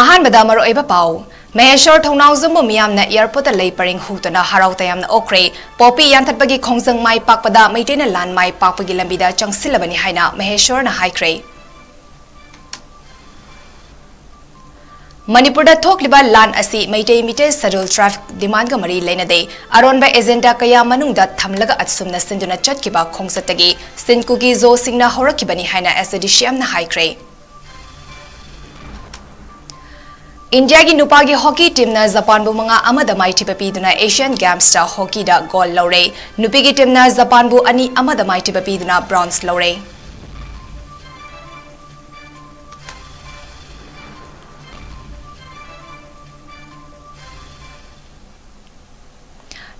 Ahan badamaro eba pau. Maheshwar Thongnauzamu miyamna airport lay paring hutana harau tayamna okre popi yanthatpagi khongjang mai pakpada maitena lan mai pakpagi lambida changsilabani haina Maheshwar na haikre. Manipur da thokliba lan asi maitai mite schedule traffic demand ga mari leinade aronba agenda kaya manungda thamlaga atsumna sinduna chatkiba khongsatagi 𝐍𝐞𝐰𝐸 horakibani haina SDCM na haikre. India ki nupagi hockey team na Japan bu manga amada mai thipapi duna Asian Games ta hockey da gold lore nupigi team na Japan bu ani amada mai thipapi duna bronze lore.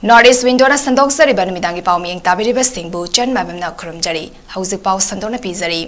Northeast window na sandok sari ban midangi pau miyang tabiri ba singbu chan mabam na khurumjari hauzik pau sandona pizari.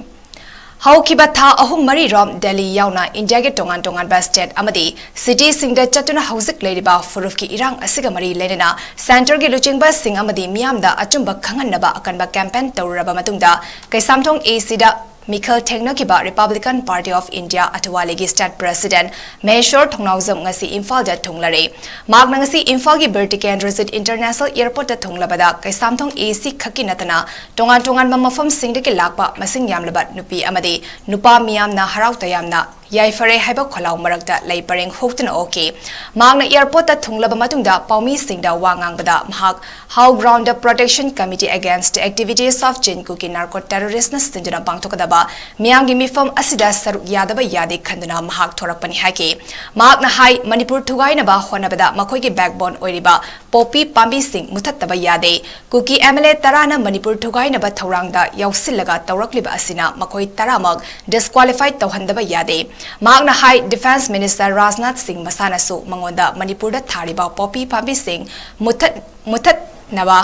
Haukiba tha ahum mari rom Delhi yauna India ke tongan ba state amadi city singda chatuna hauzik leiriba furuf ki irang asiga mari lenena center ge luchingba sing amadi miyamda achumba khanganaba akanba campaign tawraba matungda kaisamthong AC da 𝐂𝐲𝐸 Republican Party of India Atwaligi State President Maheshwar Thongnauzamu ngasi Imphal da thunglare magna ngasi Imphal gi Birtican Transit International Airport da thunglabada kaisamthong AC khaki natana tongan mafam singdagi lakpa masing yamlaba nupi amadi nupa miyamna harau tayamna yaifare haiba kholau marakta lay pareng hoktuna oke magna airport ta thunglaba matungda paumi singda wangangbada mahak how ground protection committee against the activities of 𝐁𝐞𝐰𝐬 narco terrorist na sinduna pangthokadaba miyamgi mifam asida saruk yadaba yade khanduna mahak thorakpani hake magna hai manipur thugaina ba honabada makhoi gi backbone oiriba popi pambi sing muthattaba yade kuki MLA tarana manipur thugaina ba thorangda yausillaga tawrakliba asina makhoi taramak disqualified tawhandaba yade Magna High Defense Minister Rajnath Singh Masanasu Mangonda Manipur da thariba popi pambi sing muthat naba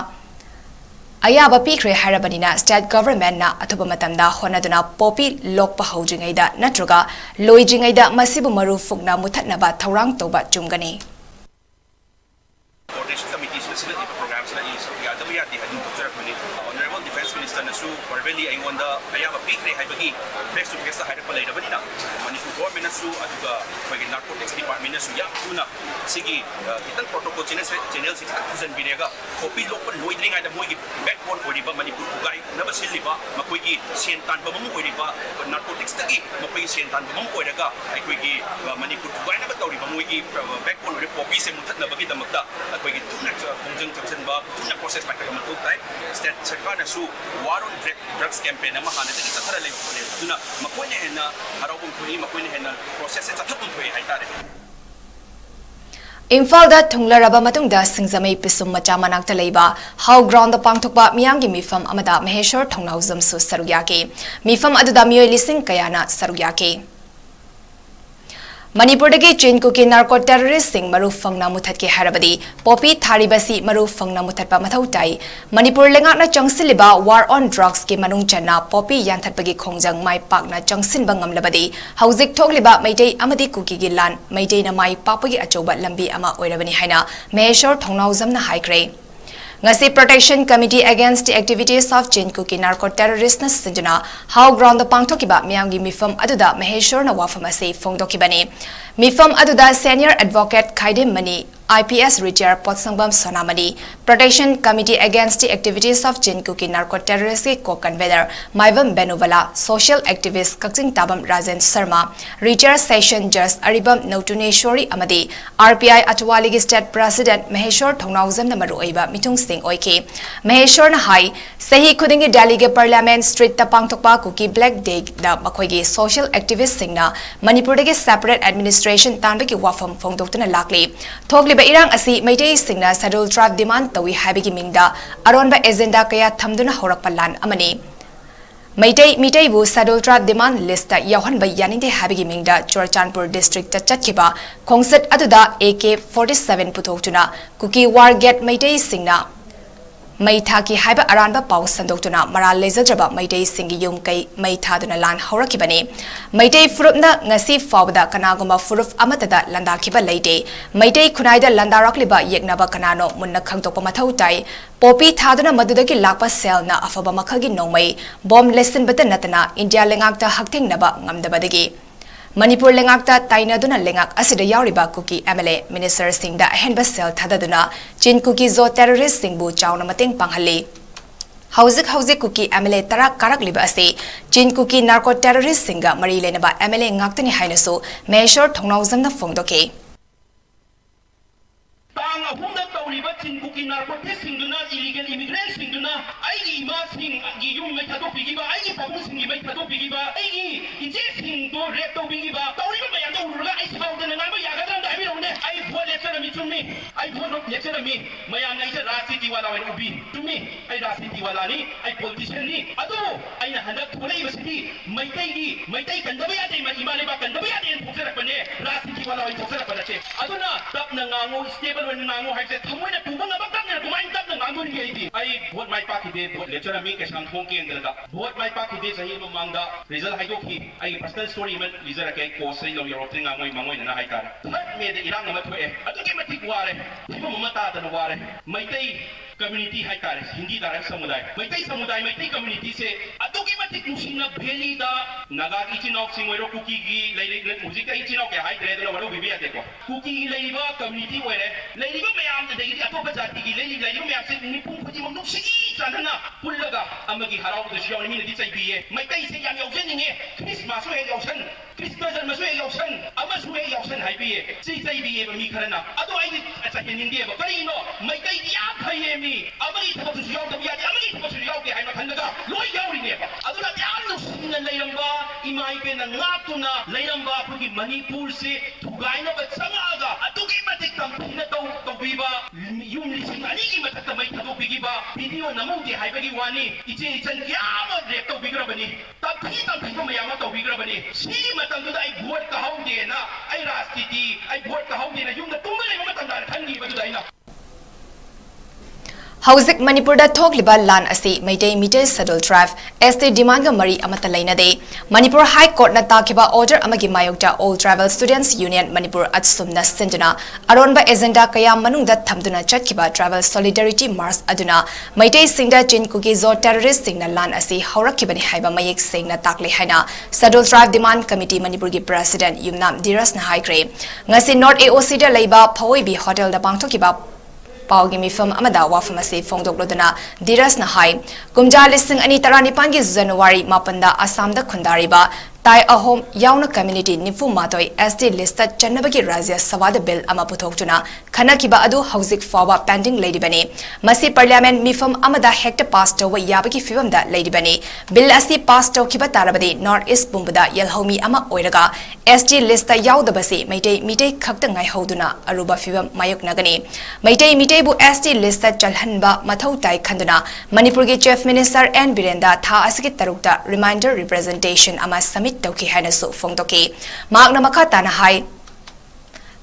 ayaba pikre harabanina state government na athuba matamda honaduna popi lokpa haujingaida natroga loijingaida masibu maru fukna muthat naba thorang toba chumgani Honorable Defense Minister Nasu Parveli Aingwanda ayaba pikre haibagi face to face hairapa leidabanina Manipur government Nasu aduga kwagi narcotics department Nasu yakuna sigi kitang protocol channel si kusan birega kopi lokal loidring ada moigi backbone oriba Manipur kugai naba silliba makoigi sentan bamam oriba narcotics tagi makoigi sentan bamam oiraga aikoigi Manipur kugai naba tauriba moigi backbone ori kopi se muthat nabagi damakta aikoigi tuna kongjang chapsenba tuna process paikaga makotai state sarkar Nasu war on drugs campaign ama hana dagi chathara lei duna makoine hena harabum thoi makoine hena process se chathapum thoi haitare Imphal da thunglaraba matungda singjamai pisum macha manakta leiba how ground da pangthokpa miyamgi mifam amada Maheshwar Thongnauzamu su sarugyake mifam aduda miyoi lising kayana sarugyake Manipur dagi 𝐁𝐞𝐰𝐬 narco terrorist sing maru fangna muthatke harabadi popi tharibasi maru fangna muthatpa mathau tai Manipur lengakna changsiliba war on drugs ke manung channa popi yanthatpagi khongjang mai pakna changsinba ngamlabadi hauzik thokliba maitai amadi kuki gi lan maitai na mai pakpagi achoba lambi ama oirabani haina Maheshwar Thongnauzamu na haikre Ngasi Protection Committee Against the Activities of 𝐁𝐞𝐰𝐬 narco terrorist na sinduna how ground the pangthokiba miyamgi mifam aduda Maheshwar na wafam ase phongdokibani mifam aduda senior advocate 𝐂𝐲𝐸 IPS retired Potsangbam Sonamani Protection Committee Against the Activities of 𝐁𝐞𝐰𝐬 narco terrorist co-convener MAIBAM Benuvala social activist 𝐶𝐢𝐯 tabam Rajen Sharma retired session judge Aribam Nautuneshwari amadi RPI Atwaligi State President Maheshwar Thongnauzamu na maruoiba mitung sing oike Maheshwar na hai sahi khudingi Delhi ge Parliament Street ta pangthokpa kuki Black Day da makhoigi social activist singna Manipur ge separate administration tanbagi wafam phongdoktuna lakli thokli irang asi maitai singna schedule traffic demand tawi habigi mingda aronba agenda kaya thamduna horakpa lan amani maitai bu schedule traffic demand list ta yawhanba yaninde habigi mingda Churachandpur district ta chatkiba khongsat aduda AK-47 puthoktuna kuki war gate maitai singna Maithaki haiba aranba pau sandoktuna maral lezadraba maitai singi yum kai maithaduna lan horakibani maitai furupna ngasi fawda kanaguma furuf amatada landakiba leite maitai khunaida landarakliba yeknaba kanano munna khangtokpa mathau tai popi thaduna madudagi lakpa selna afaba makhagi nongmai bomb lesson bata natana India lengakta haktingnaba ngamdabadagi Manipur lengakta tainaduna lengak asida yauriba kuki MLA Minister Singda ahenba sel thadaduna Chin 𝐿𝐄𝐯 terrorist singbu chawna mateng panghali. Hauzik kuki MLA tarak karak liba ase Chin 𝐿𝐄𝐯 narco terrorist singa mari lenaba MLA ngaktani hainaso measure thongnawzamna phongdoke. Chin 𝐿𝐄𝐯 narcotics singduna illegal immigrants singduna ai ima sing gi yum mai thado pigiba ai pabu sing mai thado pigiba ai ije sing do rep to pigiba tawri ma ya to urga ai saudana na ba ya ga dam dai ronde ai bho lecture mi chummi ai bho no lecture mi maya ngai se rajniti wala wai ubi chummi ai rajniti wala ni ai politician ni adu ai na handak thulai basiti maitai kandaba ya dai ma imale ba kandaba ya dai phukra pane rajniti wala wai phukra panate aduna tap na ngango stable wen ngango hai se thamoi na tubang abak tap na kumai tap na ngango ni ai ai vote mai pakide vote lecture mi kesam thong ke ndra vote mai pakide sahi no mangda result hai do ki ai personal story man lizara kai ko sai lo yoro tinga mangoi na hai ka third me de irang ma thoe adu ke matik ware thibo mata ta na ware maitai community hai ka hindi da samudai maitai community se adu ke matik musina bheli da naga ki chinok singwero kuki gi lai music kai chinok ke hai dre da waro bibi ate ko kuki gi lai ba community were lai ba mayam de gi ato ba jati gi lai ba mayam se ni pung phaji mam nuk sigi chanana pullaga amagi harau da shiaw ni di chai biye maitai se yang yau zen ni christmas so he yau san Christmas and Masway Yoshan, Amasway Yoshan, I be a CIB, Mikarana. Otherwise, as I can India, but you know, my baby, me. I'm going to go to Yoga, I'm going to Yoga, I'm a Kanada, Lloyd Yori. Other than the Layamba, Imaipen and Latuna, Layamba, who give Manipur say to Gaina, but some other. I took him at the Campina to Viva, you listen, I need him at the Maita to Bigiba, Video Namuki, Hibagi, it's a Yama, to Bigrabani, Tapita, Yamato Bigrabani, see matangda ai vote ka haude na ai rastiti ai vote ka haude na yung na tumale matangda thangi badai na Hauzik Manipur da thokliba lan asi Meitei Meter Saddle Drive ST demand ga mari amata laina de Manipur High Court na takiba order amagi mayokta All Travel Students Union Manipur atsumna senduna aronba agenda kaya manungda thamduna chatkiba Travel Solidarity March aduna Meitei singda Chin 𝐿𝐄𝐯 terrorist singna lan asi haurakibani haiba mayek singna takle haina Saddle Drive Demand Committee Manipur gi President Yumnam Diras na haikre ngasi North AOC da leiba Phawibi Hotel da pangthokiba Paugi mifam amada wafam ase fongdokloduna Diras na hai kumja listing ani tarani pangi January mapanda Assam da khundariba Tai ahom yauna community nifu matoi SD list channabagi razya sawada bill ama puthokchuna khanakiba adu hauzik fawa pending lady bani masi parliament mifam amada hector pastor wa yabagi fivam da lady bani bill asi pastor kiba tarabadi North East Bumbuda yelhomi ama oiraga SD list yaudabasi Meitei khakta ngai hoduna aruba fivam mayok nagani Meitei bu SD list chalhanba mathau tai khanduna Manipur gi chief minister N Birenda tha asiki tarukta reminder representation ama Tauki Hanasu Fongdoki Magna Makata na hai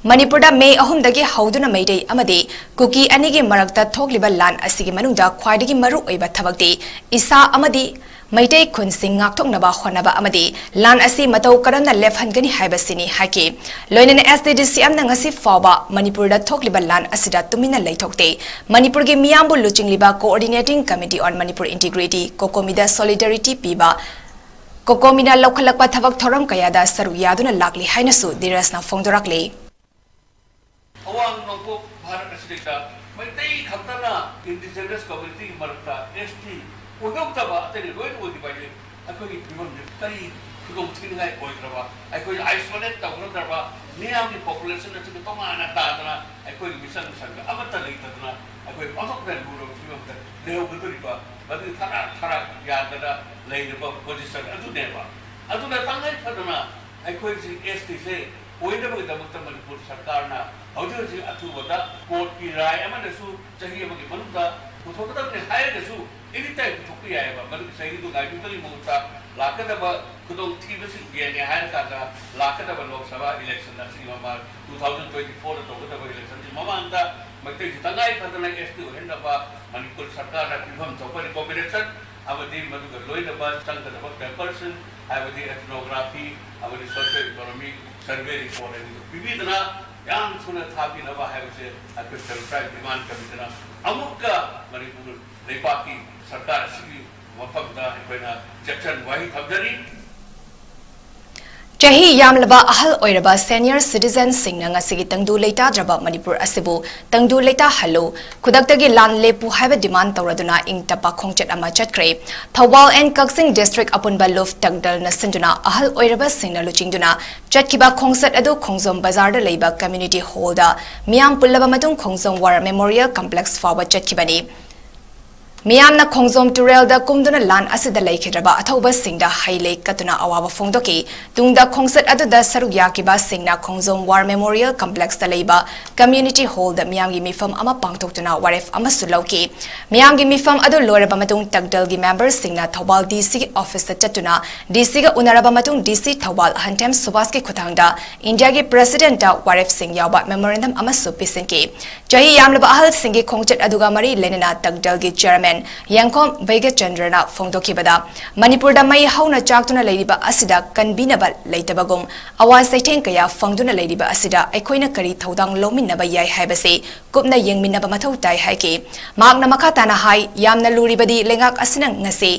Manipurda May ahumdagi hauduna Meitei amadi kuki anigi marakta thokliba lan asigi manungda khwaidagi maru oiba thabakti isa amadi Meitei khunsing ngakthoknaba honaba amadi lan asi matau karamna lefhangani haibasini haki loinene SDDC amna ngasi fawba Manipurda thokliba lan asida tumina leithokte Manipur gi miyambu luchingliba coordinating committee on Manipur integrity kokomida solidarity piba Kokomina lokhalakpa thabak thoram kayada saru yaduna lakli hainasu dirasna fongdorakle awang nongko bharat asdika maitai khaktana indigenous community marta ST udokta ateri loi odi bai akoi bimam tari kigom thingai oitraba akoi isolate tawraba niam di population na chu tomana tadana akoi mission amata leitadana akoi otok ben buro bimam leo guduriba badu thara yadana leirba position aduneba aduna tangai phadana akoi ST se oidaba damakta Manipur sarkarna hauji athubada court ki rai amana su chahi amagi manuda puthokda ne haire su anytime thukki ayaba badu sahi du gai tali muta lakadaba kudong thibasi gene haire ka lakadaba lok sabha election na mama 2024 tokadaba election mama anda matai tangai phadana ST ohendaba Manipur sarkarna phim chopari combination abadi maduga loinaba changdaba person abadi ethnography abadi socio economic survey report vividna yang suna thapi naba haibse akil tribe demand commission amukka Manipur lepaki sarkar sigi wafakda ipena 𝐶𝐄𝐲 𝐌 thabjari Chahi yamlaba ahal oiraba senior citizen singna ngasigi tangdu leita draba Manipur asibu tangdu leita hallo kudaktagi lan lepu haiba demand tawraduna ing tapa khongchat ama chatkre Thawal and Kaksing district apunba luf tagdal na sinduna ahal oiraba singna luchingduna chatkiba khongsat adu khongzom bazar da leiba community hall da miyam pullaba matung khongzom war memorial complex fawa chatkibani Miyamna khongzom turel da kumduna lan asida laikhidraba athauba singda haile katuna awaba phongdoki tungda khongsat adu da saruk yakiba singna khongzom war memorial complex da leiba community hall da miyamgi mifam ama pangtoktuna waref ama sulauki miyamgi mifam adu loraba matung tagdal gi members singna Thawal DC office da chatuna DC ga unaraba matung DC Thawal hantem subas ki khuthangda India gi president da waref sing yaba memorandum ama supisinki jahi yamlaba ahal singi khongchat adu ga mari lenina tagdal gi chairman 𝐁𝐫𝐸 फ़ोंदोखिबदा मणिपुरदा मई हौना चाक्तुना लैरिबा असिदा कन्बीनबा लैतबगुम अवा सैथें कया फंगदुना लैरिबा असिदा अखोइना करी थौदांग लौमिनबा याय हाइबसे कुपना येंगमिनबा मथौ ताई हाइके मागना मखा ताना high यामना लुरिबदी लेंगाक असिना ngase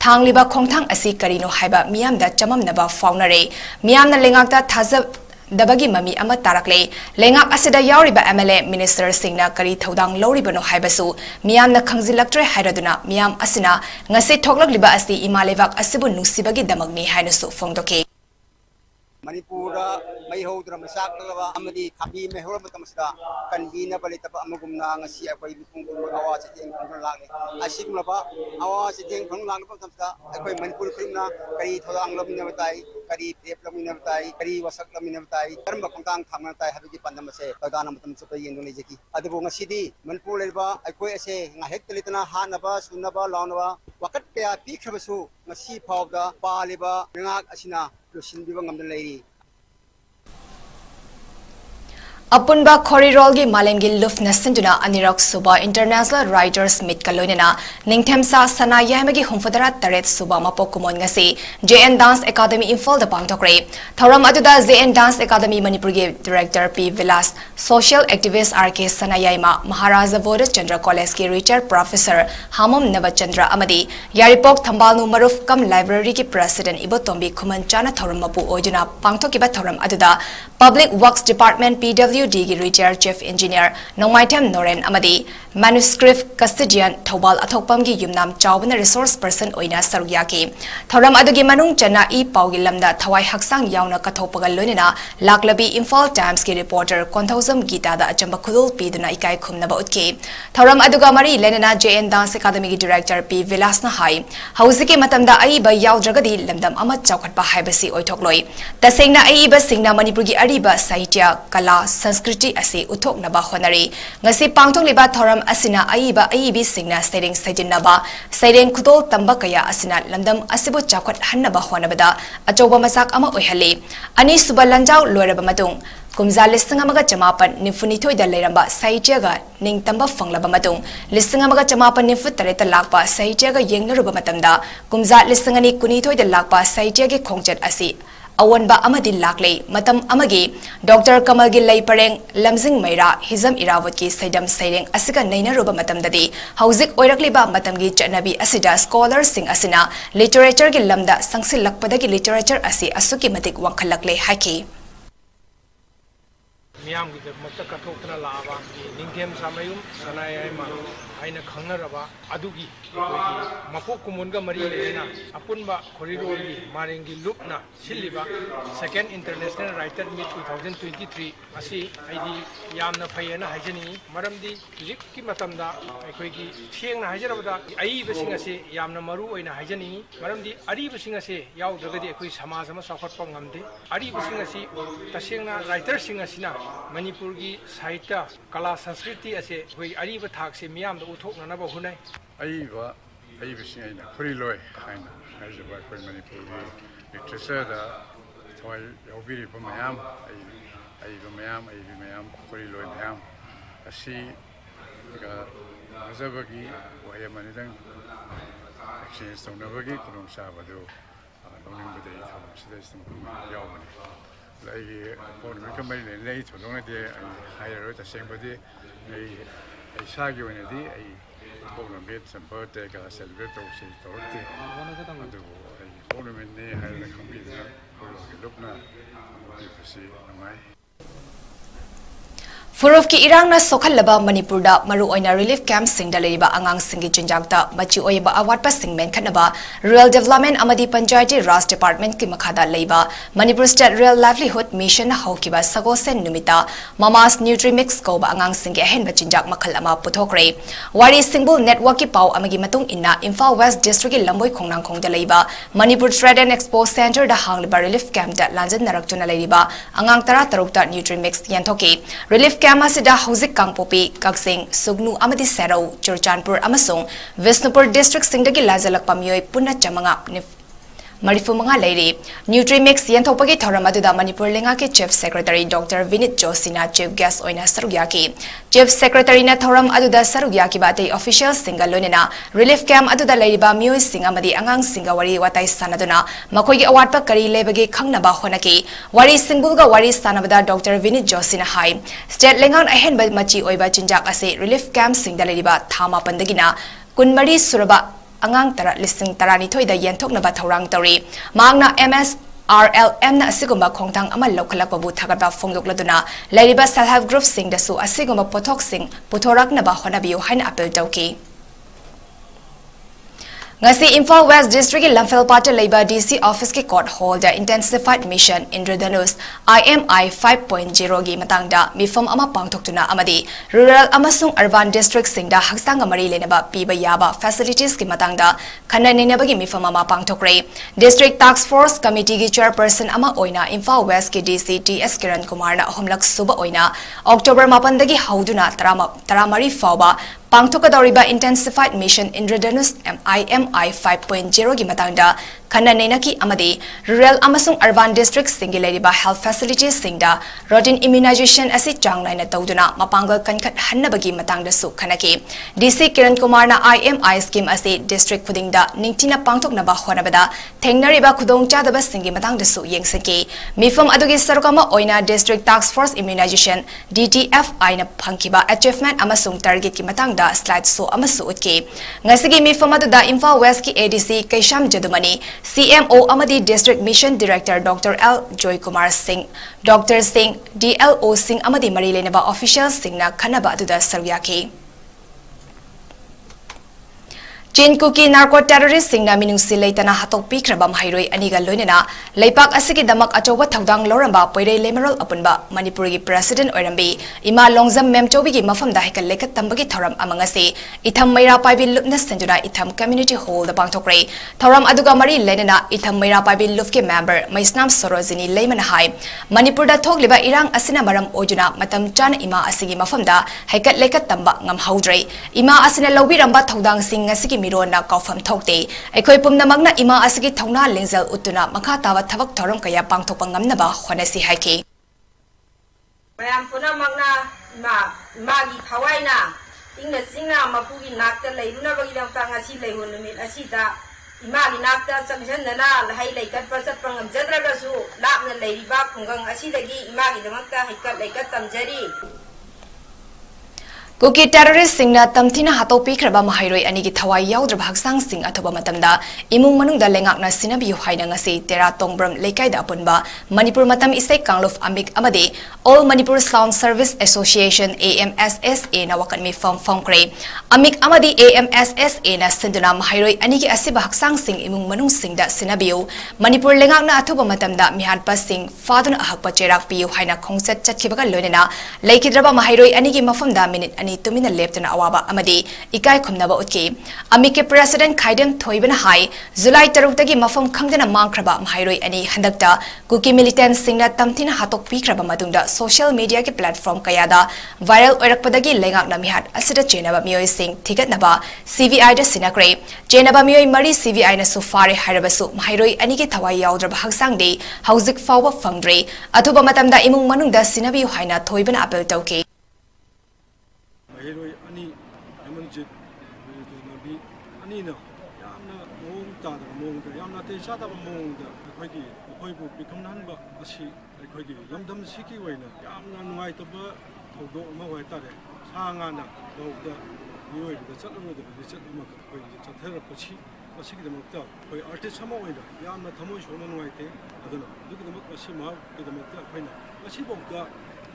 थांगलिबा खोंथांग असि करिनो हाइबा मियामदा चममनबा फाउनरे मियामना लेंगाकता थाजब Dabagi mami ama tarakle lengak asida yauriba MLA minister singna kari thodang loribano haibasu miyam na khangzilaktre hairaduna miyam asina ngase thoklagliba asi imalewak asibu nusibagi damagni hainasu phongdoke Manipura may hodra masaklaba amadi khabi me hora matamsda kanbina balitaba amagumna ngasi akoy bipungkung awa sa ting kung lagni asigmlaba awa sa ting kung lagni patamsda akoy Manipur krimna kari thodang lamina batay kari tep lamina batay kari wasak lamina batay karma kungtang thamna tay habigi pandamase tadana matamsa pay yendong lejeki adubo ngasidi Manipur leba akoy ase ngahek talitana hanaba sunaba lawnaba wakat kaya pikhabasu ngasi phawda paliba ngak asina Apunba Khorirolgi Malengi Lufna Sinduna Anirok Suba International Writers Meet Kaloinana Ningthemsa Sana Yamagi Humfadara Taret Suba Mapokumon ngasi JN Dance Academy Imphal da Pangtokre Thoram aduda JN Dance Academy Manipur gi Director P Vilas Social Activist RK Sanayaima Maharaja Voda Chandra College ki Retired Professor Hamom Navachandra Amadi Yaripok Thambalnu Maruf Kam Library ki President Ibotombi Khumanchana Thoram Mapu Ojuna Pangtokiba Thoram aduda Public Works Department PW DG Retired Chief Engineer Nongmaitem Noren Amadi Manuscript Custodian Thawal Athokpamgi Yumnam Chawbana Resource Person Oina Sarugyaki Thoram adugi manung chana I Paugi Lamda Thawai Haksang Yauna Kathopagal Lunina Laklabi Imphal Times ki reporter Konthausam Gita da Achamba Khudul Piduna Ikai Khumnaba Utki Thoram aduga mari Lenina JN Dance Academy ki Director P Vilasna Hai Hauziki Matamda Aiba Yaudragadi Lamdam Amat Chawkhatpa Haibasi Oithokloi Tasengna Aiba Singna Manipurgi Ariba Sahitya Kala Sanskriti ase uthok naba honari ngasi pangthok liba thoram asina aiba aibi singna sereng saidinaba sereng khudol tamba kaya asina landam asibu chakhat hannaba honabada achoba masak ama oihale ani suba lanjau loiraba matung kumza listing amaga chamapan nifuni thoida leiramba saityaga ning tamba fanglaba matung listing amaga chamapan nifu tareta lakpa saityaga yengnaruba matamda kumza listing ani kuni thoida lakpa saityage khongchat asi Awanba amadi laklei matam amagi Dr. Kamalgi lay pareng lamzing mayra hizam irawat ki saidam saireng asika naina roba matam dadi hauzik oirakliba matamgi chanabi asida scholar sing asina literature ki lamda sangsil lakpada ki literature asi asuki matik wangkhalakle haki Miyam gi makta kathokna laaba ningthem samayum sanayama aina khangnaraba adugi mapok kumunga mari lena apunba Khorirolgi marengi lupna siliba second international writer meet 2023 asi aidi yamna phayena haijani maramdi hujik ki matamda aikoigi thiengna haijarabada ai basing ase yamna maru oina haijani maramdi ari basing ase yaudagadi akoi samaj ama sakhatpa ngamde ari basing ase tasengna writer sing asina Manipurgi sahitya kala sanskriti ase hoi ari ba thak se miyam uthoknanaba hunai ai bising aina Khoriroi aina ajaba koi Manipurgi literature da thoi yobiri ba mayam ai mayam Khoriroi mayam asi ga ajabagi waya manidang exchange tonabagi kunong sabado longning badai thom sida istam yawani lai bon mi kamai nei thodong de ai higher ta sengbadi ai sagi wena di ai problem bit some birthday ka celebrate to si torti adu ai problem ne higher kambi ꯈꯣꯏꯂꯣꯏꯒꯤ ꯂꯨꯞꯅ ꯄꯤꯕꯁꯤ ꯅꯨꯡꯉꯥꯏ Furuf ki irang na sokhalaba Manipur da maru oina relief camp sing da leiba angang singi chinjak da machi oiba awat pa sing men khanaba rural development amadi panchayati raj department ki makhada leiba Manipur state rural livelihood mission haukiba sagosen numita mamas nutrimix ko ba angang singi hen ba chinjak makhal ama puthokre wari single network ki pau amagi matung inna Imphal West district ki lamboi khongnang khong da leiba Manipur trade and expo center da hangliba relief camp da lanjan narak chuna leiba angang tara taruk da nutrimix yantoki relief Kamasida Hauzik Kangpopi, Kaksing, Sugnu Amadi Serau, Churchanpur Amasung, Visnupur District Singdagi Lazalak Pamyoy Puna Chamanga Marifu mga lady, Nutrimix Yantopagi Toramadu Manipur Lingaki Chief Secretary Dr. Vinit Josina Chief Guest Oina Sarugyaki, Chief Secretary na Thoram Aduda Sarugyaki Bate official Singalunina, Relief Camp Aduda Ladiba Mui Singamadi Angang Singawari Watay Sanaduna, Makogi Awatpa Kari Lebagi Kangnaba Honaki, Wari Singbulga Wari Sanabada Dr. Vinit Josina Hai, State Lingang Ahen Machi Oiba Chinjak Ase Relief Camp Singdaladiba Thama Pandagina, Kunmari Suraba Angang tara listing tarani thoida yenthok na ba thorang tori mangna MSRLM na asigumba khongthang ama lokhalak babu thagaba fonglok laduna lariba self help group sing da su asigumba pothok sing puthorak na ba honabiyo haina appeal tauki Ngasi Imphal West District ki Lamphel Pata Labor DC Office ki court holder intensified mission Indradanus IMI 5.0 gi matangda mifam ama pangthoktuna amadi rural amasung urban district singda haksang amari lenaba piba yaba facilities ki matangda khananina bagi mifam ama pangthokre district task force committee ki chairperson ama oina Imphal West ki DC TS Kiran Kumar na homlak suba oina October 8 dagi hauduna taramari fawba Pangthokadoriba intensified mission Indradanus IMI 5.0 gi matangda Kananena ki amadi rural amasung urban district singilariba health facilities singda routine immunization asi changlaina tawduna mapangal kankhat hannabagi matangda su khanaki DC Kiran Kumar na IMI scheme asi district khudingda ningtina pangthokna ba honabada thengnariba khudong chadaba singi matangda su yengsaki mifam adugi sarukama oina district task force immunization DTFI na phangkiba achievement amasung target ki matangda slide so amasu utki ngasigi mifam aduda Imphal West ki ADC Kaisham Jadumani CMO Amadi District Mission Director Dr. L. Joy Kumar Singh, Dr. Singh, DLO Singh Amadi Marilenaba Official Singh na Kanaba Aduda Saryaki. 𝐁𝐫𝐿 narco terrorist singna minungsi leitana hatok pikraba mahairoi aniga loinena leipak asigi damak achoba thaudang loramba poirei lemeral apunba Manipur gi president oirambi ima longjam memchobi gi mafamda hekal lekat tambagi thoram amangasi itham maira paibil lupna senjuna itham community hall da pangthokre thoram aduga mari lenena itham maira paibil lufke member maisnam sorojini leimana hai Manipur da thogliba irang asina maram ojuna matam chana ima asigi mafamda hekal lekat tamba ngam haudrei ima asina lobiramba thaudang sing asigi mirona kaufam thokte aikoi pumna magna ima asigi thongna lengzal utuna makha tawa thabak thoram kaya pangthokpa ngamnaba honasi haiki mayam puna magna magi thawaina ingna singna mapugi nakta leiruna bagi dam tanga si leihun numit asida imagi nakta changjanna lahai leikat pasat pangam jadraga su lapna leiriba khungang asidagi imagi damakta haikat leikat tamjari Kuki terrorist singna tamthina hato pikraba mahairoi anigi thawai yaudra bhaksang sing athoba matamda imung manungda lengakna sinabi haina ngasi tera tongbram lekaida apunba Manipur matam isai kangluf amik amade All Manipur Sound Service Association AMSSA na wakanmi form kre amik amadi AMSSA na sinduna mahairoi anigi asiba haksang sing imung manung singda sinabiu Manipur lengakna athoba matamda mihanpa sing faduna ahakpa cherak piu haina khongset chatkibaga loinena leikidraba mahairoi anigi mafamda minute ani tumina leptana awaba amadi ikai khumnaba utki amike president khaidem thoibana hai July 3 tagi mafam khangdana mangkraba mahairoi ani handakta kuki militant singna tamthina hatok pikraba madungda social media ke platform kayada viral oirakpadagi lengak na mihat asida chenaba mioi sing thigatnaba CVI da sinakre chenaba mioi mari CVI na sufare harabasu mahairoi ani ke thawai yaudra bhaksang de hauzik fawa fangdre athuba matamda imung manungda sinabi haina thoibana apel tauke Mahiroi ani emanjit nabi ani na yamna mong ta da mong da yamna te sa da mong da khoi bu bikamnan ba asi khoi gi lamdam siki waina yamna nuai ta ba thodo ma wai ta re sa nga na do da nioi da chat ma da chat ma khoi gi chat thera pachi ꯃꯁꯤꯒꯤꯗꯃꯛꯇ ꯑꯩꯈꯣꯏ ꯑꯥꯔꯇꯤꯁ ꯑꯃ ꯑꯣꯏꯅ ꯌꯥꯝꯅ ꯊꯃꯣꯏ ꯁꯣꯛꯅ ꯅꯨꯡꯉꯥꯏꯇꯦ ꯑꯗꯨꯅ ꯑꯗꯨꯒꯤꯗꯃꯛ ꯃꯁꯤ ꯃꯍꯥꯛꯀꯤꯗꯃꯛꯇ ꯑꯩꯈꯣꯏꯅ ꯉꯁꯤꯐꯥꯎꯗ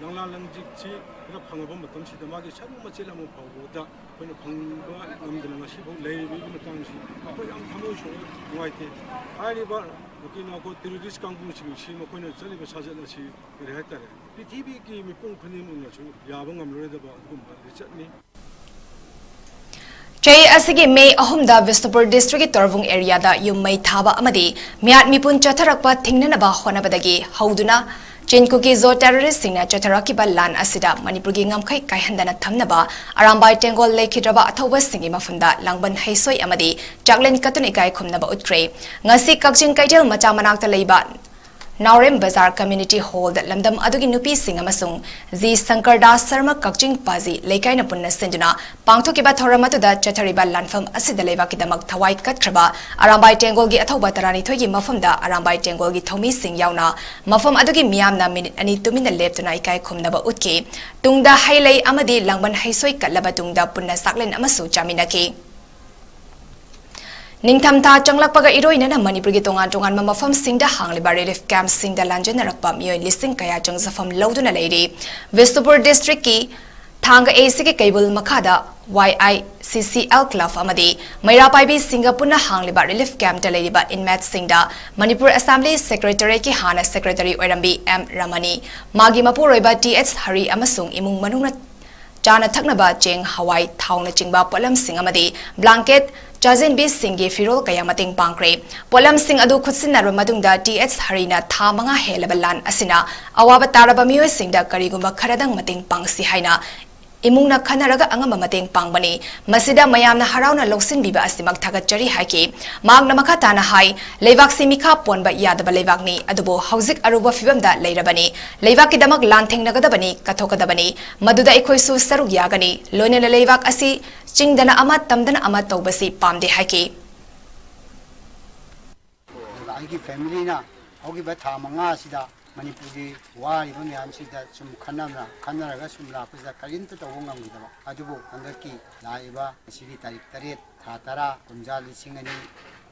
ꯂꯪꯂꯥ ꯂꯪꯖꯤꯛꯁꯤ ꯈꯔ ꯐꯪꯉꯕ ꯃꯇꯝꯁꯤꯗ ꯃꯥꯒꯤ ꯁꯔꯨ ꯃꯆꯦꯠ ꯑꯃ ꯐꯥꯎꯕꯗ ꯑꯩꯈꯣꯏꯅ ꯐꯪꯕ ꯉꯝꯗꯅ ꯉꯁꯤꯐꯥꯎ ꯂꯩꯔꯤꯕꯒꯤ ꯃꯇꯥꯡꯁꯤ ꯑꯩꯈꯣꯏ ꯌꯥꯝ ꯊꯃꯣꯏ ꯁꯣꯛꯅ ꯅꯨꯡꯉꯥꯏꯇꯦ ꯍꯥꯏꯔꯤꯕ ꯅꯥꯀꯣ ꯇꯦꯔꯣꯔꯤꯁ ꯀꯥꯡꯕꯨꯁꯤꯡꯁꯤ ꯃꯈꯣꯏꯅ ꯆꯠꯂꯤꯕ ꯁꯥꯖꯠ ꯑꯁꯤ ꯀꯔꯤ ꯍꯥꯏꯇꯥꯔꯦ ꯄ꯭ꯔꯤꯊꯤꯕꯤꯒꯤ ꯃꯤꯄꯨꯝ ꯈꯨꯗꯤꯡꯃꯛꯅꯁꯨ ꯌꯥꯕ ꯉꯝꯂꯣꯏꯗꯕ ꯑꯗꯨꯒꯨꯝꯕ ꯂꯤꯆꯠꯅꯤ Chai asigi May ahumda Vishnupur district Torvung area da yummai thaba amadi miat mipun chatharakpa thingnanaba honabadagi hauduna 𝐁𝐫𝐸 terrorist singna chatharaki lan asida Manipur gi ngamkhai kaihandana thamnaba arambai tengol lekhidraba athoba singi mafunda langban haisoi amadi chaklen katun ikai khumnaba utkre ngasi 𝐋𝐢𝐯𝐞 macha manakta leiba Naurem Bazaar Community Hall that Lamdam Adugi Nupi Singamasung 𝐍𝐄𝐼𝐸 Sarma 𝐶𝐢𝐯 Leikaina Punna Senduna Pangthokiba Thoramatuda Chatariba Lanfam Asida Levakidamak Thawai Katkraba Arambai Tengolgi Athoba Tarani Thogi Mafamda Arambai Tengolgi Thomi Sing Yauna Mafam Adugi Miyamna Minute Ani Tumina Leptuna Ikai Khumnaba Utki Tungda Hailei Amadi Langban Haisoi Katlaba Tungda Punna Saklen Amasu Chaminaki Ningthamtha changlakpaga iroinana Manipur gi tongan mafam singda hangliba relief camp singda lanjanarakpa mioi listing kaya changjafam loduna leiri Vishnupur district ki thanga AC ki kaibul makhada YICCL club amadi Mairapaibi Singapuna hangliba relief camp ta leiriba inmate singda Manipur Assembly Secretary ki hana secretary oirambi M Ramani magi mapuroiba TH Hari amasung imung manungna Chana thaknaba 𝐁𝐄𝐈 thawna chingba polam sing amadi blanket Chazin bis singi firol kaya mating pangkre polam sing adu khutsinarba madungda TH Harina tha manga helaba lan asina awaba taraba mioi singda karigumba kharadang mating pangsi haina imungna khanaraga angamba mateng pangbani masida mayamna harauna loksin biba asimak thagachari haiki magna makhatana hai leivak simikha ponba yadaba leivakni adubo hauzik aruba fibamda leirabani leivaki damak lantheng nagadabani kathokadabani maduda ikhoisu saruk yagani loinena leivak asi chingdana ama tamdana ama tawbasi pamde haiki aigi family na hogi ba tha manga sida Manipuri wari ba miyam sida sum khanaraga sum la pisa karinta tawongam gidaba adubo andaki laiba siri tarik 8 tha tara kunja lising ani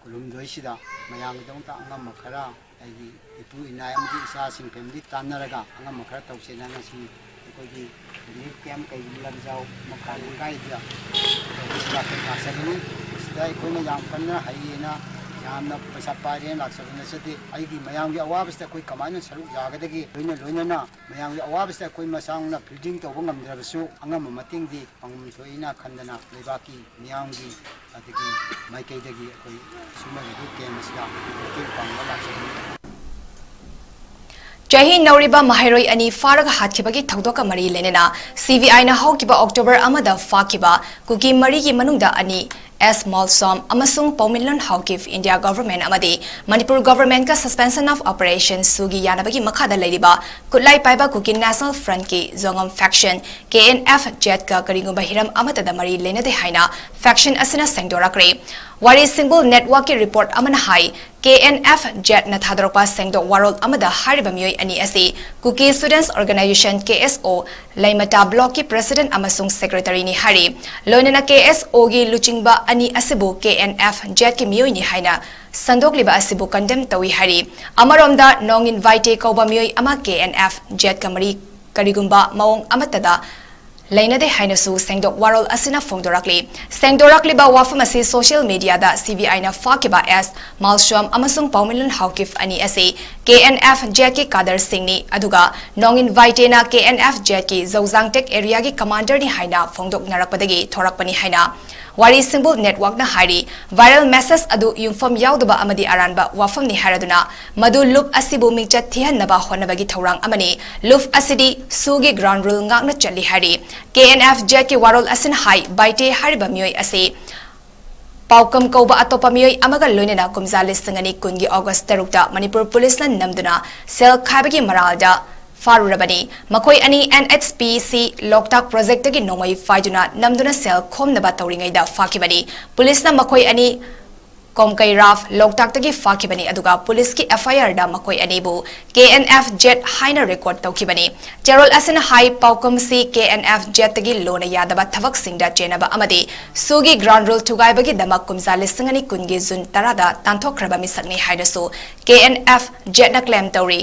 kulumdoi sida mayang dong ta angam makhara aigi ipu inai amdi isa sing family tanaraga angam makhara tawsena na sing kogi relief camp kai lamjau makhan kai dia sida ka sagini sida koina yam kanna hayena yamna paisa pare laksabna sati aigi mayam gi awabsta koi kamaina saru jagadagi loina na mayam gi awabsta koi masangna building to bangam drabasu angam mating di pangum soina khandana lebaki miyam gi adigi maikai dagi koi suma gi kemasda ki pangba laksabna Chahi Nauriba Mahairoi Ani Faraga Hatkibagi Taudoka Mari Lenena CVI na Hawkiba October Amada Fakiba Kuki Marigi Manungda Ani S. Malsom Amasung Pomilon Hawkif India government Amadi Manipur government ka suspension of operations Sugi Yanabagi Makada Ladiba Kutlai Paiba Kuki National Front ki Zongam faction KNF Jet ka Karingumba Hiram Amata da Mari Lena de Haina faction Asina Sengdorakre Wari Single Network ki report Amana Hai KNF Jet na Thadropa Sengdo Warol Amada Hariba Mioi Ani Asi Kuki Students Organization KSO Laimata Block ki President Amasung Secretary ni Hari Loinena KSO gi Luchingba Ani Asibu KNF Jet ki Mioi ni Haina Sandokliba Asibu condemn tawi Hari Amaromda Nong invite Kauba Mioi Ama KNF Jet Kamari Karigumba Maong Amatada Laina de Hainasu Sengdok Warol Asina Fongdorakli Sengdorakli ba wafamasi social media da CVI na Fakiba S Malsham Amasung Paumilon Hawkif Ani Ase KNF Jackie Kader Singni Aduga Nong invite na KNF Jackie Zozangtek area gi commander ni Haina Fongdok Narakpadagi Thorakpani Haina Wari Symbol Network na Hari viral message adu yumfam yaudaba amadi aranba wafam ni haraduna madu loop asibu mingchat thihan naba honabagi thorang amani loop asidi sugi ground rule ngakna chali hari KNF Jackie Warol asin hai baite hariba mioi ase Paukam Kauba Atopa Mioi Amaga Lunina Kumzali Singani Kungi August Tarukta Manipur Police na Namduna 𝐶𝐿 Maralda Farurabani Makoi Ani NHPC Loktak Project gi Nomai Faiduna Namduna 𝐶𝐿 Khomnaba Tauringai da Fakibani Police na Makoi Ani 𝐂𝐲 ꯂꯣꯛꯇꯥꯛꯇꯒꯤ ꯐꯥꯈꯤꯕꯅꯤ ꯑꯗꯨꯒ ꯄꯨꯂꯤꯁꯀꯤ FIR ꯗ ꯃꯈꯣꯏ ꯑꯅꯤꯕꯨ KNF jet ꯍꯥꯏꯅ record ꯇꯧꯈꯤꯕꯅꯤ ꯆꯦꯔꯣꯜ ꯑꯁꯤꯅ ꯍꯥꯏ ꯄꯥꯎꯀꯨꯝꯁꯤ KNF jet ꯇꯒꯤ ꯂꯣꯅ ꯌꯥꯗꯕ ꯊꯕꯛꯁꯤꯡꯗ ꯆꯦꯟꯅꯕ ꯑꯃꯗꯤ ꯁꯨꯒꯤ ꯒ꯭ꯔꯥꯎꯟ ꯔꯨꯜ ꯊꯨꯒꯥꯏꯕꯒꯤꯗꯃꯛ ꯀꯨꯝꯖꯥ 2020 ꯒꯤ ꯖꯨꯟ 10 ꯗ ꯇꯥꯟꯊꯣꯛꯈ꯭ꯔꯕ ꯃꯤꯁꯛꯅꯤ ꯍꯥꯏꯅꯁꯨ KNF jet ꯅ ꯀ꯭ꯂꯦꯝ ꯇꯧꯔꯤ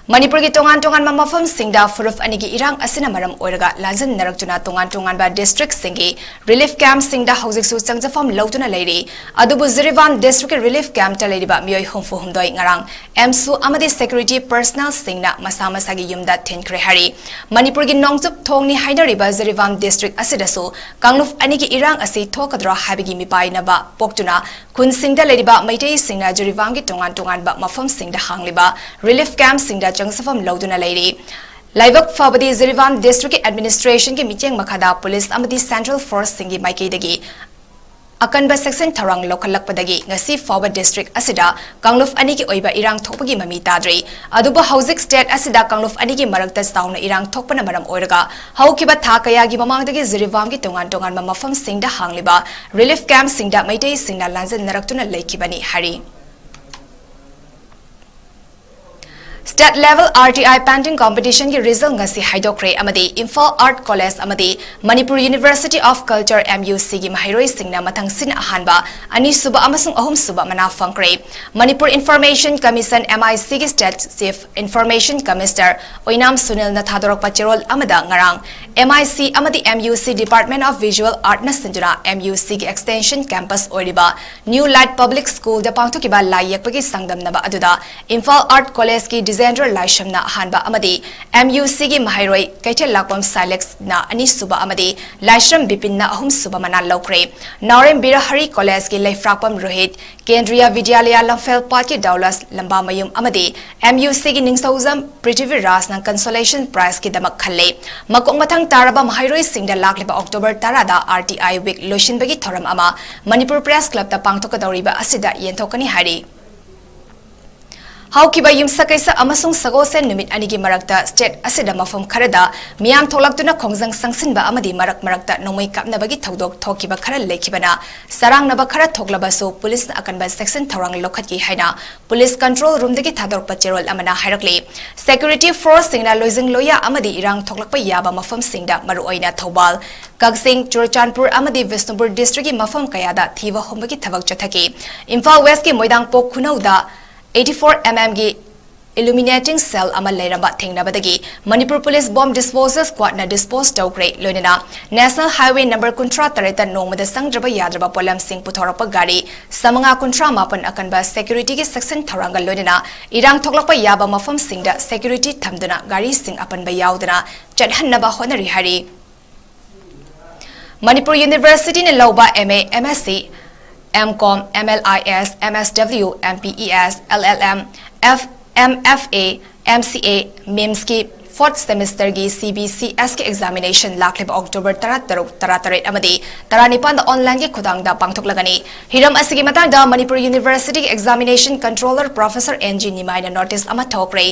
Manipur ki tongan mafam singda furuf anigi irang asina maram oiraga lanzan narakjuna tongan ba district singi relief camp singda housing su changjafam lautuna leiri adubu Zirivan district relief camp ta leiriba mioi homfu humdoi ngarang MSU amadi security personnel singna masa masagi yumda thinkre hari Manipur ki nongchup thongni hainariba Zirivan district asidasu kangluf anigi irang asi thokadra habigi mipai na ba poktuna kun singda leiriba maitei singna Zirivan ki tongan ba mafam singda hangliba relief camp singda Changsafam Lauduna Lady. Laibak Fabadi Zirivan District Administration ki micheng makada police amadi Central Force singi maikidagi akanba section tharang lokalakpadagi ngasi forward district asida kangluf ani ki oiba irang thokpagi mami tadri aduba housing state asida kangluf ani ki marakta sauna irang thokpana maram oiraga haukiba thakaya gi mamangdagi Zirivan ki tongan mafam singda hangliba relief camp singda maitei singna lanzan naraktuna laikibani hari State level RTI painting competition ki result ngasi haidokre amadi Imphal Art College amadi Manipur University of Culture MUC gi mahairoi singna mathang sin ahanba ani suba amasung ahum suba mana fangkre Manipur Information Commission MIC gi State Chief Information Commissioner Oinam Sunil na thadorok pachirol amada ngarang MIC amadi MUC Department of Visual Art na sinjuna MUC gi Extension Campus oiriba New Light Public School da pangthokiba layak pagi sangdam naba aduda Imphal Art College ki Designer Laishamna Hanba Amadi MUC gi Mahairoi Kaitel Lakpam Silex na Ani Suba Amadi Laishram Bipin na Ahum Suba Mana Lokre Narem Birahari College ki Laifrakpam Rohit Kendriya Vidyalaya Lamphel Party Daulas Lamba Mayum Amadi MUC gi Ningsauzam Prithvi Ras na Consolation Prize ki damak khalle Makong mathang taraba Mahairoi Singda Lakliba October 10 da RTI Week Loshinbagi Thoram ama Manipur Press Club ta pangthokadoriba asida yenthokani hari Haukiba yumsakaisa amasung sagosen numit anigi marakta state asida mafam kharada miyam tholaktuna khongjang sangsinba amadi marakta nomai kapnabagi thodok thokiba khara lekhibana sarang naba khara thoklabasu police na akanba section thorang lokhatki haina police control room dagi thador pachirol amana hairakli security force singna loising loya amadi irang thoklakpa yaba mafam singda maru oina Thobal Kagsing Churachandpur amadi Vishnupur district ki mafam kayada thiwa hombagi thabak chathaki Imphal West ki moidang pok khunauda 84 mm gi illuminating cell amal leiramba thengnabadagi Manipur Police Bomb Disposal Squad na dispose tawkre loinana National Highway number kuntra tareta nongmada sangdraba yadraba polam sing puthorapa gari samanga kuntra mapan akanba security gi section thoranga loinana irang thoklakpa yaba mafam singda security thamduna gari sing apanba yaudana chadhannaba honari hari Manipur University ne lauba MA MSc MCom, MLIS, MSW, MPES, LLM, MFA, MCA, MIMS ki 4th semester gi CBCS ki examination lakleba October 13 amadi 19 da online ki khudang da pangthoklagani hiram asigi matang da Manipur University examination controller Professor NG Nimai na notice ama thokre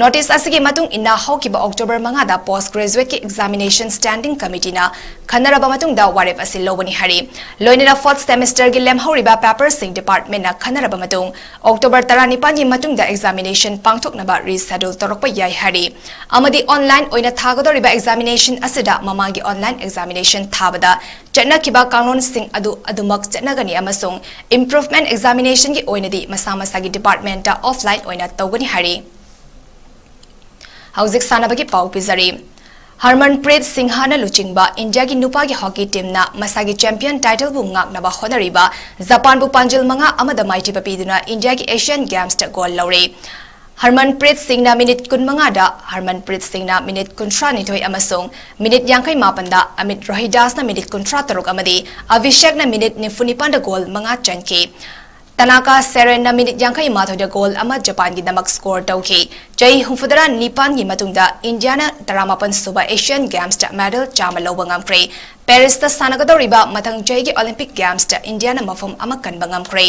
notice asigi matung inna hokiba October 5 da postgraduate ki examination standing committee na khanaraba matung da warep asil lobani hari loinena 4th semester gi lemhoriba paper sing department na khanaraba matung October 19 gi matung da examination pangthoknaba reschedule torokpa yai hari amadi online oina thagodoriba examination asida mamagi online examination thabada chatnakiba kanun sing adumak chatnagani amasung improvement examination gi oinadi masamasagi department ta offline oina tawgani hari hauzik sanabagi pau pizari Harmanpreet Singh na luchingba India ki nupa ki hockey team na masagi champion title bu ngaknaba honariba Japan bu panjil manga amada maiti papiduna India ki Asian Games ta goal laure Harmanpreet Singh na minute kunmanga da Harmanpreet Singh na minute kuntra nithoi amasung minute yankai mapanda Amit Rohidas na minute kuntra taruk amadi Avishek na minute nifunipan da goal manga chanki Tanaka Seren na minute yankai mathoy da goal ama Japan ki damak score tawki Jai humfudara nipan gi matungda India na 18 suba Asian Games ta medal chama lawba ngamkre Paris ta sanagadoriba mathang chaygi Olympic Games ta India na mafam ama kanba ngamkre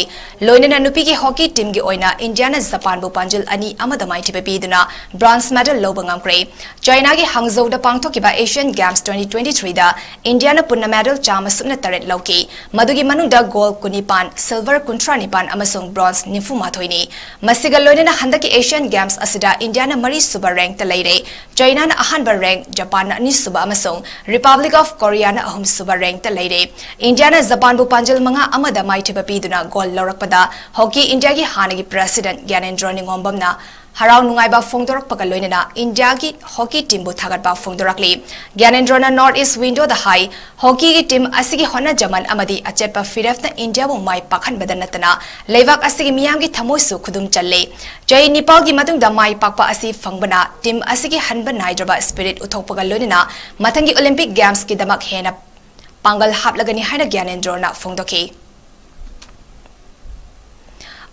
loinena nupi gi hockey team gi oina India na Japan bu panjil ani amada mai thibe piduna bronze medal loba ngamkre China gi Hangzhou da pangthokiba Asian Games 2023 da India na punna medal chama sumna taret lauki madugi manungda gold kunipan silver kuntranipan amasung bronze nifuma thoini masiga loinena handaki Asian Games asida India na mari suba rank ta leire China na ahanba rank Japan na ani suba amasung Republic of Korea na ahum suba rank ta leire India na Japan bu panjil manga amada mai thiba piduna gold laurakpada hockey India gi hanagi president Gyanendra Ningombam na harau nungai ba phongdorak pakaloina India gi hockey team bu thagat ba phongdorakli Gyanendra na North East window the high hockey gi team asigi hona jaman amadi achet pa firaf na India bu mai pakhan badanatana lewak asigi miyam gi thamoi su khudum challe jai Nepal gi matung da mai pakpa asi phangbana team asigi hanba naidraba spirit uthok pakaloina mathangi Olympic Games ki damak hena pangal haplagani haina Gyanendra na phongdoki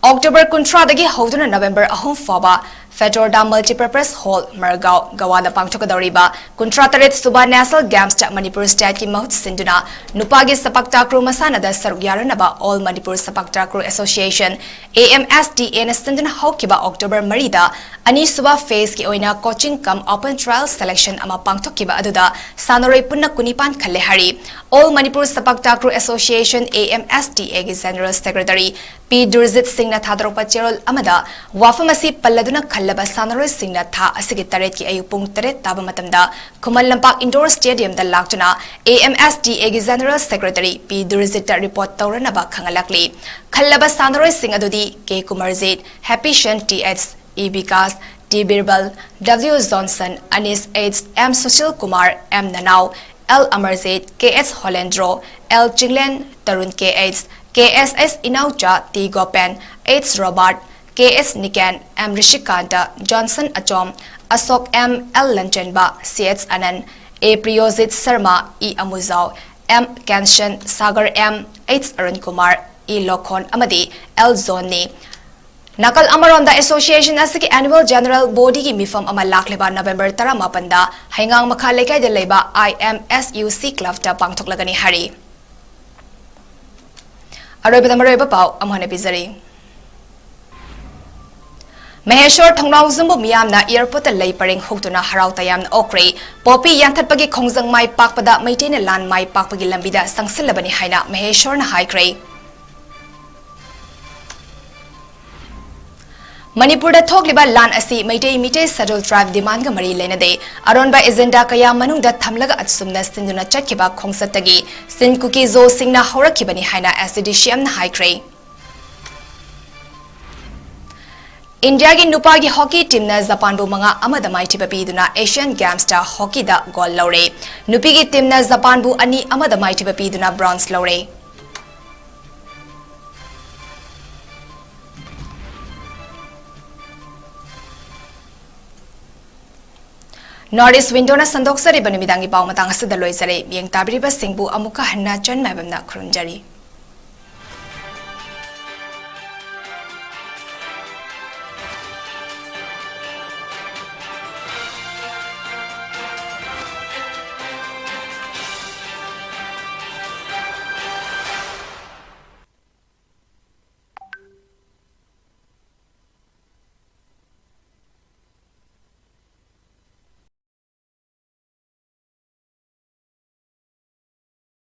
October kuntra dagi hoduna November ahum faba Fedorda Multipurpose Hall Margao Gawada Pangchokadoriba kuntra taret suba National Games ta Manipur State ki mahut sinduna nupagi sapak takraw masana da saruk yaranaba All Manipur Sapak Takraw Association AMSTA na sinduna hawkiba October marida ani suba phase ki oina coaching cum open trial selection ama pangthokiba aduda sanoroi punna kunipan khalle hari All Manipur Sapak Takraw Association AMSTA ki General Secretary P. Durzit Singh na thadropa cherol amada wafamasi palladuna khallaba sanaroi Singh na tha asigi taret ki ayupung taret taba matamda Kumal Lampak Indoor Stadium da laktuna AMSTA ki General Secretary P. Durzit report tawranaba khangalakli khallaba sanaroi Singh adudi 𝐂𝐲𝐸, Happy Shen TH, E. Vikas, T. Birbal, W. Johnson, Anis H. M. Sushil Kumar, M. Nanau, L. Amarjit, K.S. Holendro, L. Chinglen, Tarun K.H., K.S.S. Inaucha, T. Gopen, H. Robert, K.S. Nikan, M. Rishikanta, Johnson Achom, Asok M. L. Lanchenba, C.H. Anand, A. Priyojit Sharma, E. Amuzao, M. Kanshan, Sagar M. H. Arun Kumar, E. Lokhon Amadi, L. Zonni. Nakal Amaronda Association asiki Annual General Body ki mifam ama lakleba November 18 da haingang makha lekai de leba IMSUC Club ta pangthoklagani hari. Aroiba maroiba pau amhone bizari. Maheshwar Thongnau Zumbu miyam na airport lay paring hugtuna harau tayam na okre popi yanthatpagi khongjang mai pakpada maitene lan mai pakpagi lambida sangsilabani haina Maheshwar na haikre. Manipur da thokliba lan asi Meitei Saddle Tribe demand ga mari lenade aronba agenda kaya manungda thamlaga atsumna sinduna chakhiba khongsatagi 𝐂𝐶𝐤𝐸 singna horakibani haina SDCM na haikre India gi nupa gi hockey team na Japan bu manga amada mai thiba piduna Asian Games ta hockey da gold lore nupi gi team na Japan bu ani amada mai thiba piduna bronze lore North East window na sandok sari banimidangi pau matang asida loisare yeng tabiriba singbu amuka hanna chan maibam na khurunjari